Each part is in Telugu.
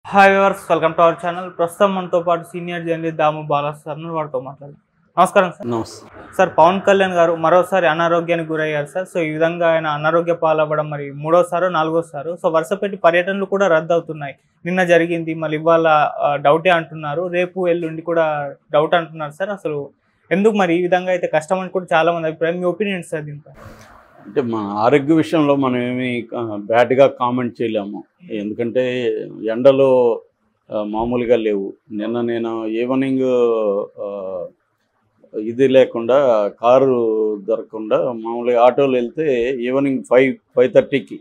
Hi viewers, welcome to our channel. ప్రస్తుతం మనతో పాటు సీనియర్ జర్నలిస్ట్ దాము బాలా సార్ వారితో మాట్లాడారు. నమస్కారం సార్. నమస్తే సార్, పవన్ కళ్యాణ్ గారు మరోసారి అనారోగ్యానికి గురయ్యారు సార్. సో ఈ విధంగా ఆయన అనారోగ్య పాలవ్వడం మరి మూడోసారో నాలుగోసారో సో వరుసపెట్టి పర్యటనలు కూడా రద్దు అవుతున్నాయి. నిన్న జరిగింది, మళ్ళీ ఇవాళ డౌటే అంటున్నారు, రేపు ఎల్లుండి కూడా డౌట్ అంటున్నారు సార్. అసలు ఎందుకు మరి ఈ విధంగా అయితే కష్టం అని కూడా చాలా మంది అభిప్రాయం. మీ ఒపీనియన్ సార్ దీంట్లో? అంటే మన ఆరోగ్య విషయంలో మనం ఏమి బ్యాడ్గా కామెంట్ చేయలేము. ఎందుకంటే ఎండలో మామూలుగా లేవు. నిన్న నేను ఈవినింగ్ ఇది లేకుండా కారు దొరకకుండా మామూలుగా ఆటోలో వెళ్తే ఈవినింగ్ 5:30కి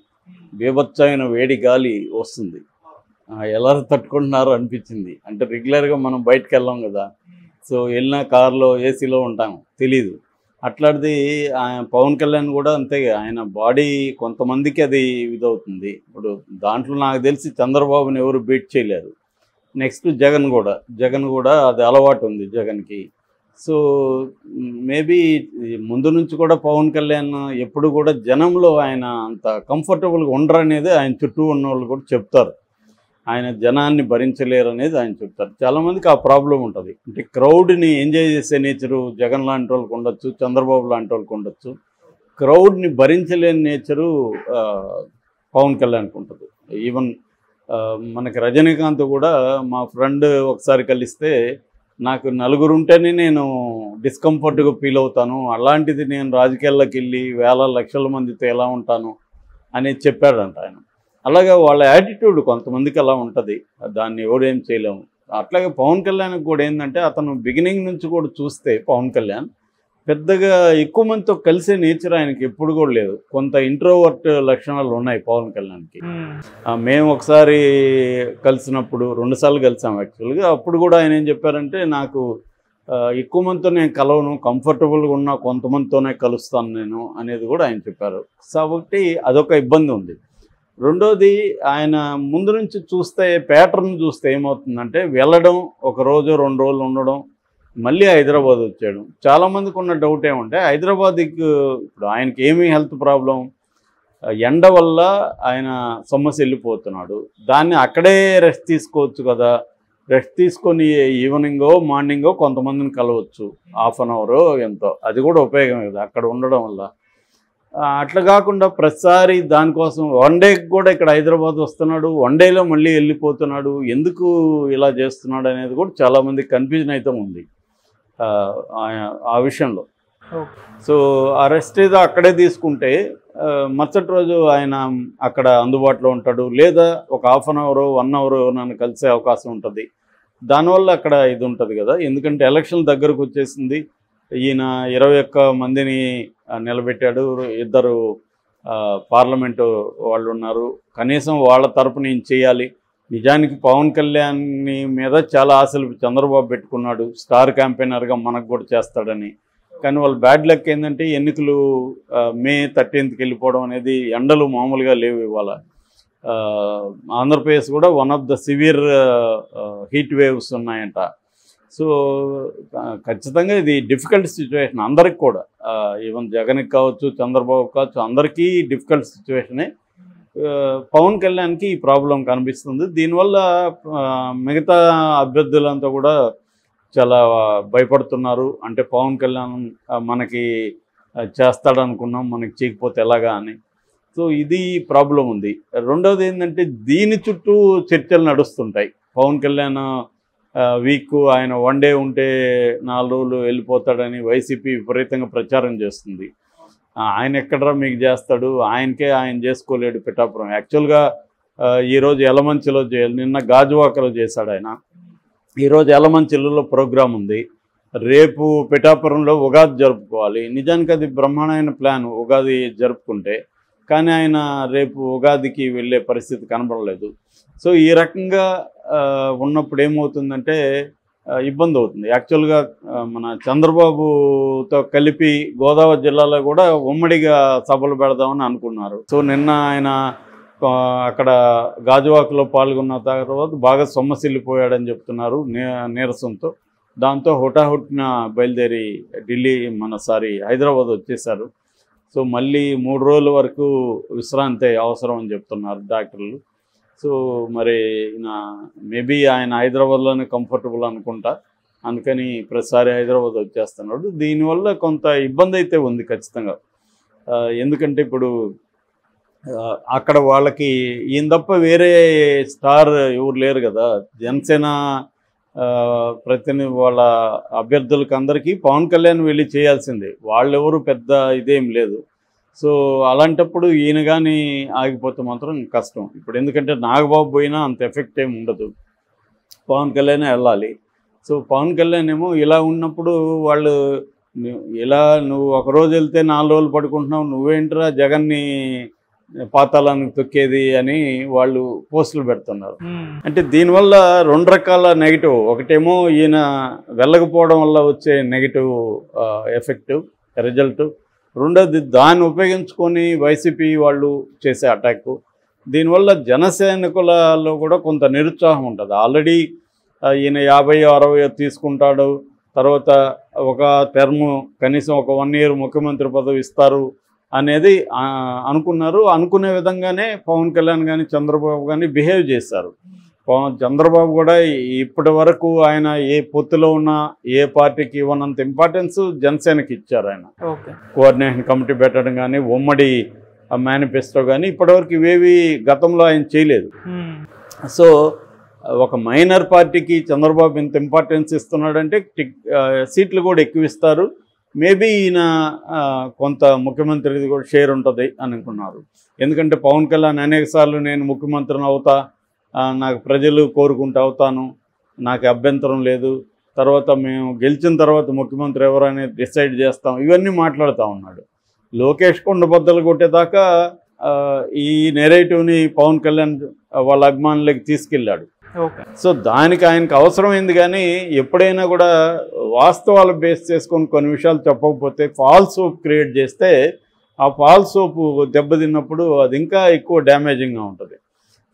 బీభత్సమైన వేడి గాలి వస్తుంది. ఎలా తట్టుకుంటున్నారో అనిపించింది. అంటే రెగ్యులర్గా మనం బయటకు వెళ్ళాం కదా, సో వెళ్ళిన కారులో ఏసీలో ఉంటాం, తెలీదు. అట్లాంటిది పవన్ కళ్యాణ్ కూడా అంతే. ఆయన బాడీ కొంతమందికి అది ఇదవుతుంది. ఇప్పుడు దాంట్లో నాకు తెలిసి చంద్రబాబుని ఎవరు బీట్ చేయలేరు. నెక్స్ట్ జగన్ కూడా అది అలవాటు ఉంది జగన్కి. సో మేబీ ముందు నుంచి కూడా పవన్ కళ్యాణ్ ఎప్పుడు కూడా జనంలో ఆయన అంత కంఫర్టబుల్గా ఉండరు అనేది ఆయన చుట్టూ ఉన్న వాళ్ళు కూడా చెప్తారు. ఆయన జనాన్ని భరించలేరు అనేది ఆయన చెప్తారు. చాలామందికి ఆ ప్రాబ్లం ఉంటుంది. అంటే క్రౌడ్ని ఎంజాయ్ చేసే నేచరు జగన్ లాంటి వాళ్ళకి ఉండొచ్చు, చంద్రబాబు లాంటి వాళ్ళకి ఉండొచ్చు. క్రౌడ్ని భరించలేని నేచరు పవన్ కళ్యాణ్కి ఉంటుంది. ఈవెన్ మనకి రజనీకాంత్ కూడా, మా ఫ్రెండ్ ఒకసారి కలిస్తే నాకు నలుగురు ఉంటేనే నేను డిస్కంఫర్ట్గా ఫీల్ అవుతాను, అలాంటిది నేను రాజకీయాల్లోకి వెళ్ళి వేల లక్షల మందితో ఎలా ఉంటాను అనేది చెప్పాడంట ఆయన. అలాగే వాళ్ళ యాటిట్యూడ్ కొంతమందికి అలా ఉంటుంది, దాన్ని ఎవరేం చేయలేము. అట్లాగే పవన్ కళ్యాణ్కి కూడా ఏంటంటే, అతను బిగినింగ్ నుంచి కూడా చూస్తే పవన్ కళ్యాణ్ పెద్దగా ఎక్కువ మందితో కలిసే నేచర్ ఆయనకి ఎప్పుడు కూడా లేదు. కొంత ఇంట్రోవర్ట్ లక్షణాలు ఉన్నాయి పవన్ కళ్యాణ్కి. మేము ఒకసారి కలిసినప్పుడు 2 సార్లు కలిసాం యాక్చువల్గా. అప్పుడు కూడా ఆయన ఏం చెప్పారంటే, నాకు ఎక్కువ మందితో నేను కలవను, కంఫర్టబుల్గా ఉన్నా కొంతమందితోనే కలుస్తాను నేను అనేది కూడా ఆయన చెప్పారు. కాబట్టి అదొక ఇబ్బంది ఉంది. రెండోది, ఆయన ముందు నుంచి చూస్తే ప్యాటర్న్ చూస్తే ఏమవుతుందంటే, వెళ్ళడం, 1 రోజు 2 రోజులు ఉండడం, మళ్ళీ హైదరాబాద్ వచ్చాడు. చాలామందికి ఉన్న డౌట్ ఏమంటే, హైదరాబాద్కి ఇప్పుడు ఆయనకి ఏమీ హెల్త్ ప్రాబ్లం, ఎండ వల్ల ఆయన సమస్య వెళ్ళిపోతున్నాడు. దాన్ని అక్కడే రెస్ట్ తీసుకోవచ్చు కదా, రెస్ట్ తీసుకొని ఈవినింగో మార్నింగో కొంతమందిని కలవచ్చు, హాఫ్ అన్ అవరో ఎంతో, అది కూడా ఉపయోగం కదా అక్కడ ఉండడం వల్ల. అట్లా కాకుండా ప్రతిసారి దానికోసం 1 డేకి కూడా ఇక్కడ హైదరాబాద్ వస్తున్నాడు, 1 డేలో మళ్ళీ వెళ్ళిపోతున్నాడు, ఎందుకు ఇలా చేస్తున్నాడు అనేది కూడా చాలామందికి కన్ఫ్యూజన్ అయితే ఉంది ఆ విషయంలో. సో ఆ రెస్ట్ ఏదో అక్కడే తీసుకుంటే మరుసటి రోజు ఆయన అక్కడ అందుబాటులో ఉంటాడు, లేదా ఒక హాఫ్ అన్ అవర్ 1 అవర్ నన్ను కలిసే అవకాశం ఉంటుంది. దానివల్ల అక్కడ ఇది ఉంటుంది కదా. ఎందుకంటే ఎలక్షన్ దగ్గరకు వచ్చేసింది, ఈయన 21 మందిని నిలబెట్టాడు, 2 పార్లమెంటు వాళ్ళు ఉన్నారు, కనీసం వాళ్ళ తరపున ఏం చేయాలి. నిజానికి పవన్ కళ్యాణ్ మీద చాలా ఆశలు చంద్రబాబు పెట్టుకున్నాడు, స్టార్ క్యాంపెయినర్గా మనకు కూడా చేస్తాడని. కానీ వాళ్ళ బ్యాడ్ లక్ ఏంటంటే, ఎన్నికలు మే 13కి వెళ్ళిపోవడం అనేది, ఎండలు మామూలుగా లేవు ఇవాళ. ఆంధ్రప్రదేశ్ కూడా one of the severe heat waves ఉన్నాయంట. సో ఖచ్చితంగా ఇది డిఫికల్ట్ సిచ్యువేషన్ అందరికి కూడా, ఈవెన్ జగన్కి కావచ్చు, చంద్రబాబు కావచ్చు, అందరికీ డిఫికల్ట్ సిచ్యువేషనే. పవన్ కళ్యాణ్కి ఈ ప్రాబ్లం కనిపిస్తుంది. దీనివల్ల మిగతా అభ్యర్థులంతా కూడా చాలా భయపడుతున్నారు. అంటే పవన్ కళ్యాణ్ మనకి చేస్తాడనుకున్నాం, మనకి చేయకపోతే ఎలాగా అని. సో ఇది ప్రాబ్లం ఉంది. రెండవది ఏంటంటే, దీని చుట్టూ చర్చలు నడుస్తుంటాయి. పవన్ కళ్యాణ్ వీక్ ఆయన 1 డే ఉంటే 4 రోజులు వెళ్ళిపోతాడని వైసీపీ విపరీతంగా ప్రచారం చేస్తుంది. ఆయన ఎక్కడరా మీకు చేస్తాడు, ఆయన చేసుకోలేడు పిఠాపురం. యాక్చువల్గా ఈరోజు యలమంచిలో చేయాలి, నిన్న గాజువాకలో చేశాడు ఆయన, ఈరోజు యలమంచిలో ప్రోగ్రాం ఉంది, రేపు పిఠాపురంలో ఉగాది జరుపుకోవాలి. నిజానికి అది బ్రహ్మాండమైన ప్లాన్ ఉగాది జరుపుకుంటే, కానీ ఆయన రేపు ఉగాదికి వెళ్ళే పరిస్థితి కనబడలేదు. సో ఈ రకంగా ఉన్నప్పుడు ఏమవుతుందంటే ఇబ్బంది అవుతుంది. యాక్చువల్గా మన చంద్రబాబుతో కలిపి గోదావరి జిల్లాలో కూడా ఉమ్మడిగా సభలు పెడదామని అనుకున్నారు. సో నిన్న ఆయన అక్కడ గాజువాకలో పాల్గొన్న తర్వాత బాగా సొమ్మసిల్లిపోయాడని చెప్తున్నారు నీరసంతో. దాంతో హుటాహుటిన బయలుదేరి హైదరాబాద్ వచ్చేసారు. సో మళ్ళీ 3 రోజుల వరకు విశ్రాంతి అవసరం అని చెప్తున్నారు డాక్టర్లు. సో మరి మేబీ ఆయన హైదరాబాద్లోనే కంఫర్టబుల్ అనుకుంటా, అందుకని ప్రతిసారి హైదరాబాద్ వచ్చేస్తున్నాడు. దీనివల్ల కొంత ఇబ్బంది అయితే ఉంది ఖచ్చితంగా. ఎందుకంటే ఇప్పుడు అక్కడ వాళ్ళకి ఈయన తప్ప వేరే స్టార్ ఎవరు లేరు కదా. జనసేన ప్రతినిధి వాళ్ళ అభ్యర్థులకు అందరికీ పవన్ కళ్యాణ్ వెళ్ళి చేయాల్సిందే, వాళ్ళెవరు పెద్ద ఇదేం లేదు. సో అలాంటప్పుడు ఈయన కానీ ఆగిపోతే మాత్రం కష్టం. ఇప్పుడు ఎందుకంటే నాగబాబు పోయినా అంత ఎఫెక్ట్ ఏమి ఉండదు, పవన్ కళ్యాణ్ వెళ్ళాలి. సో పవన్ కళ్యాణ్ ఏమో ఇలా ఉన్నప్పుడు వాళ్ళు ఇలా నువ్వు ఒకరోజు వెళ్తే 4 రోజులు పడుకుంటున్నావు, నువ్వేంట్రా జగన్ని పాతాళానికి తొక్కేది అని వాళ్ళు పోస్టులు పెడుతున్నారు. అంటే దీనివల్ల 2 రకాల నెగిటివ్. ఒకటేమో ఈయన వెళ్ళకపోవడం వల్ల వచ్చే నెగిటివ్ ఎఫెక్ట్ రిజల్ట్, రెండోది దాన్ని ఉపయోగించుకొని వైసీపీ వాళ్ళు చేసే అటాక్. దీనివల్ల జనసైనికులలో కూడా కొంత నిరుత్సాహం ఉంటుంది. ఆల్రెడీ ఈయన 50-60 తీసుకుంటాడు, తర్వాత ఒక టర్మ్ కనీసం ఒక 1 year ముఖ్యమంత్రి పదవి ఇస్తారు అనేది అనుకున్నారు. అనుకునే విధంగానే పవన్ కళ్యాణ్ కానీ చంద్రబాబు కానీ బిహేవ్ చేశారు. చంద్రబాబు కూడా ఇప్పటి వరకు ఆయన ఏ పొత్తులో ఉన్నా ఏ పార్టీకి ఇవ్వనంత ఇంపార్టెన్స్ జనసేనకి ఇచ్చారు. ఆయన కోఆర్డినేషన్ కమిటీ పెట్టడం కానీ ఉమ్మడి మేనిఫెస్టో కానీ ఇప్పటివరకు ఇవేవి గతంలో ఆయన చేయలేదు. సో ఒక మైనర్ పార్టీకి చంద్రబాబు ఇంత ఇంపార్టెన్స్ ఇస్తున్నాడంటే సీట్లు కూడా ఎక్కువ ఇస్తారు. మేబీ ఈయన కొంత ముఖ్యమంత్రిది కూడా షేర్ ఉంటుంది అనుకున్నారు. ఎందుకంటే పవన్ కళ్యాణ్ అనేకసార్లు నేను ముఖ్యమంత్రిని అవుతా, నాకు ప్రజలు కోరుకుంటూ అవుతాను, నాకు అభ్యంతరం లేదు, తర్వాత మేము గెలిచిన తర్వాత ముఖ్యమంత్రి ఎవరనేది డిసైడ్ చేస్తాం, ఇవన్నీ మాట్లాడుతూ ఉన్నాడు. లోకేష్ కొండబద్దలు కొట్టేదాకా ఈ నెరేటివ్ని పవన్ కళ్యాణ్ వాళ్ళ అభిమానులకి తీసుకెళ్ళాడు. సో దానికి ఆయనకు అవసరమైంది. కానీ ఎప్పుడైనా కూడా వాస్తవాలు బేస్ చేసుకొని కొన్ని విషయాలు చెప్పకపోతే ఫాల్స్ హోప్ క్రియేట్ చేస్తే ఆ ఫాల్స్ హోప్ దెబ్బతిన్నప్పుడు అది ఇంకా ఎక్కువ డ్యామేజింగ్గా ఉంటుంది.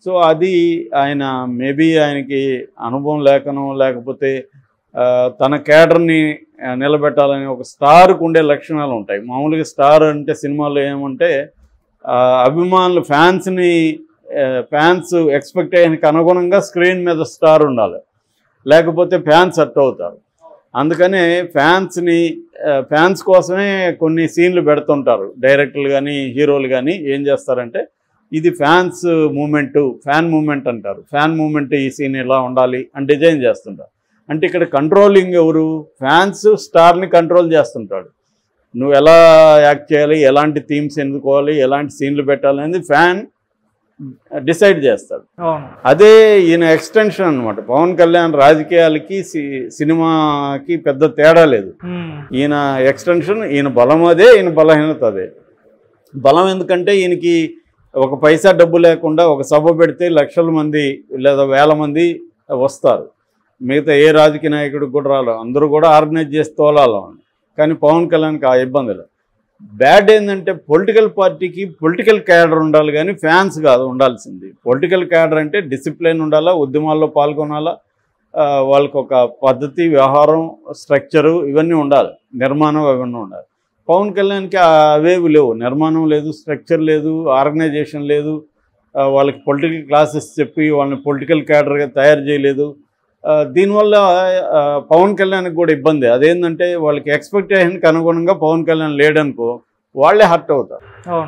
సో అది ఆయన మేబీ ఆయనకి అనుభవం లేకనో లేకపోతే తన క్యాడర్ని నిలబెట్టాలని ఒక స్టార్కు ఉండే లక్షణాలు ఉంటాయి. మామూలుగా స్టార్ అంటే సినిమాలో ఏమంటే అభిమానులు ఫ్యాన్స్ ఎక్స్పెక్టేషన్కి అనుగుణంగా స్క్రీన్ మీద స్టార్ ఉండాలి, లేకపోతే ఫ్యాన్స్ హర్ట్ అవుతారు. అందుకనే ఫ్యాన్స్ కోసమే కొన్ని సీన్లు పెడుతుంటారు డైరెక్టర్లు కానీ హీరోలు కానీ. ఏం చేస్తారంటే ఇది ఫ్యాన్ మూమెంట్ అంటారు. ఫ్యాన్ మూమెంట్ ఈ సీన్ ఇలా ఉండాలి అని డిజైన్ చేస్తుంటారు. అంటే ఇక్కడ కంట్రోలింగ్ ఎవరు? ఫ్యాన్స్ స్టార్ని కంట్రోల్ చేస్తుంటాడు. నువ్వు ఎలా యాక్ట్ చేయాలి, ఎలాంటి థీమ్స్ ఎన్నుకోవాలి, ఎలాంటి సీన్లు పెట్టాలి అనేది ఫ్యాన్ డిసైడ్ చేస్తాడు. అదే ఈయన ఎక్స్టెన్షన్ అనమాట. పవన్ కళ్యాణ్ రాజకీయాలకి సినిమాకి పెద్ద తేడా లేదు. ఈయన ఎక్స్టెన్షన్, ఈయన బలం అదే, ఈయన బలహీనత అదే. బలం ఎందుకంటే ఈయనకి ఒక పైసా డబ్బు లేకుండా ఒక సభ పెడితే లక్షల మంది లేదా వేల మంది వస్తారు. మిగతా ఏ రాజకీయ నాయకుడికి కూడా రాలేదు, అందరూ కూడా ఆర్గనైజ్ చేసి తోలాలి. కానీ పవన్ కళ్యాణ్కి ఆ ఇబ్బంది లేదు. బ్యాడ్ ఏంటంటే పొలిటికల్ పార్టీకి పొలిటికల్ క్యాడర్ ఉండాలి కానీ ఫ్యాన్స్ కాదు ఉండాల్సింది. పొలిటికల్ క్యాడర్ అంటే డిసిప్లిన్ ఉండాలా, ఉద్యమాల్లో పాల్గొనాలా, వాళ్ళకి ఒక పద్ధతి, వ్యవహారం, స్ట్రక్చరు ఇవన్నీ ఉండాలి, నిర్మాణం ఇవన్నీ ఉండాలి. పవన్ కళ్యాణ్కి అవేవి లేవు. నిర్మాణం లేదు, స్ట్రక్చర్ లేదు, ఆర్గనైజేషన్ లేదు, వాళ్ళకి పొలిటికల్ క్లాసెస్ చెప్పి వాళ్ళని పొలిటికల్ క్యాడర్గా తయారు చేయలేదు. దీనివల్ల పవన్ కళ్యాణ్కి కూడా ఇబ్బంది. అదేంటంటే వాళ్ళకి ఎక్స్పెక్టేషన్కి అనుగుణంగా పవన్ కళ్యాణ్ లేడనుకో వాళ్ళే హర్ట్ అవుతారు.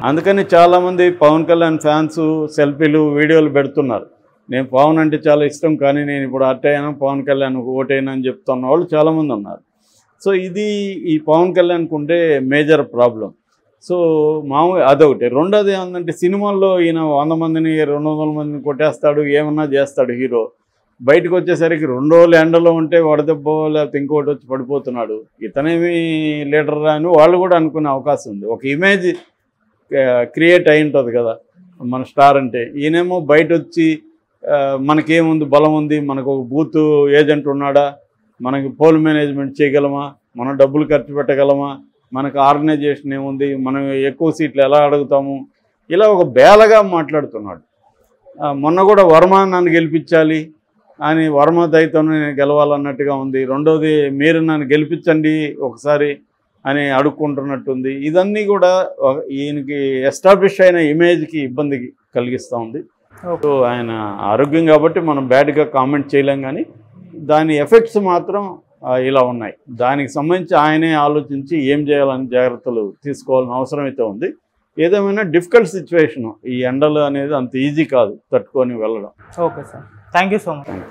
అందుకని చాలామంది పవన్ కళ్యాణ్ ఫ్యాన్స్ సెల్ఫీలు వీడియోలు పెడుతున్నారు. నేను పవన్ అంటే చాలా ఇష్టం కానీ నేను ఇప్పుడు హర్ట్ అయ్యాను, పవన్ కళ్యాణ్ ఓటైనా అని చెప్తున్న వాళ్ళు చాలామంది ఉన్నారు. సో ఇది ఈ పవన్ కళ్యాణ్కి ఉండే మేజర్ ప్రాబ్లం. సో అదొకటి. రెండోది ఏంటంటే సినిమాల్లో ఈయన 100 మందిని 200 మందిని కొట్టేస్తాడు, ఏమన్నా చేస్తాడు హీరో. బయటకు వచ్చేసరికి 2 రోజులు ఎండలో ఉంటే వడదెబ్బో లేకపోతే ఇంకోటి వచ్చి పడిపోతున్నాడు. ఇతనేమి లీడర్ అని వాళ్ళు కూడా అనుకునే అవకాశం ఉంది. ఒక ఇమేజ్ క్రియేట్ అయి ఉంటుంది కదా మన స్టార్ అంటే. ఈయనేమో బయట వచ్చి మనకేముంది, బలం ఉంది, మనకు ఒక బూత్ ఏజెంట్ ఉన్నాడా, మనకి పోల్ మేనేజ్మెంట్ చేయగలమా, మనం డబ్బులు ఖర్చు పెట్టగలమా, మనకు ఆర్గనైజేషన్ ఏముంది, మనం ఎక్కువ సీట్లు ఎలా అడుగుతాము, ఇలా ఒక బేలగా మాట్లాడుతున్నాడు. మొన్న కూడా వర్మ నన్ను గెలిపించాలి అని, వర్మ దయతో నేను గెలవాలన్నట్టుగా ఉంది. రెండోది మీరు నన్ను గెలిపించండి ఒకసారి అని అడుక్కుంటున్నట్టుంది. ఇదన్నీ కూడా ఈయనకి ఎస్టాబ్లిష్ అయిన ఇమేజ్కి ఇబ్బంది కలిగిస్తూ ఉంది. సో ఆయన ఆరోగ్యం కాబట్టి మనం బ్యాడ్గా కామెంట్ చేయలేం, కానీ దాని ఎఫెక్ట్స్ మాత్రం ఇలా ఉన్నాయి. దానికి సంబంధించి ఆయనే ఆలోచించి ఏం చేయాలని జాగ్రత్తలు తీసుకోవాల్సిన అవసరం అయితే ఉంది. ఏదేమైనా డిఫికల్ట్ సిచ్యువేషను, ఈ ఎండలు అనేది అంత ఈజీ కాదు తట్టుకొని వెళ్ళడం. Okay sir, thank you so much.